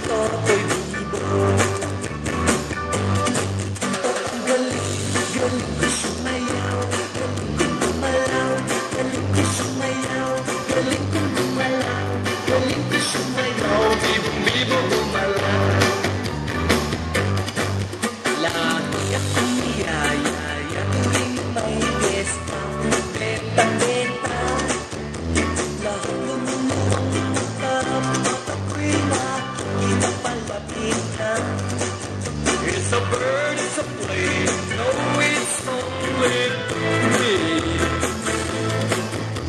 Toto'y bibo. Ang galing, galing ko sumayaw, galing kong gumalaw, galing ko sumayaw, galing kong gumalaw, galing ko sumayaw, bibong-bibo gumalaw. Lagi akong niyayaya tuwing may pesta, beta-beta. Lahat lumulunok ng mata ko'y nakikita palapit na. It's a bird, it's a plane, no, it's only me.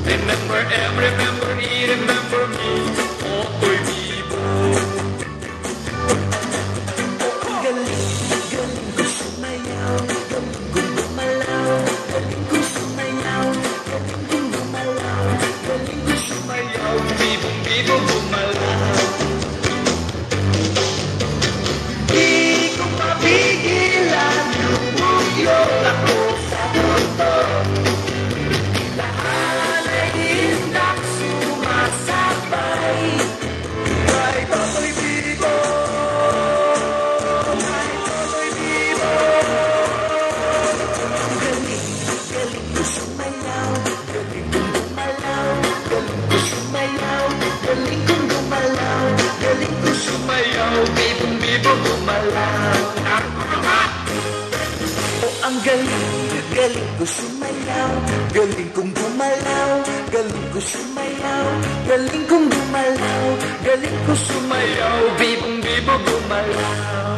Remember, remember me, remember me, Toto'y bibo. Galing, galing ko sumayaw, galing kong gumalaw, galing ko sumayaw, galing kong gumalaw, galing ko sumayaw, bibong-bibo gumalaw. Di ko mapigilan, lumuyot ako sa mundo. Lahat ay hindak sumasabay, kay Toto'y bibo, kay Toto'y bibo. Galing, galing ko sumayaw, galing kong gumalaw, galing ko sumayaw, galing kong gumalaw, galing ko sumayaw, bibong-bibo gumalaw. Oh, ang galing, galing ko sumayaw, galing kong gumalaw, galing ko sumayaw, galing kong gumalaw, galing ko sumayaw, bibong-bibo gumalaw.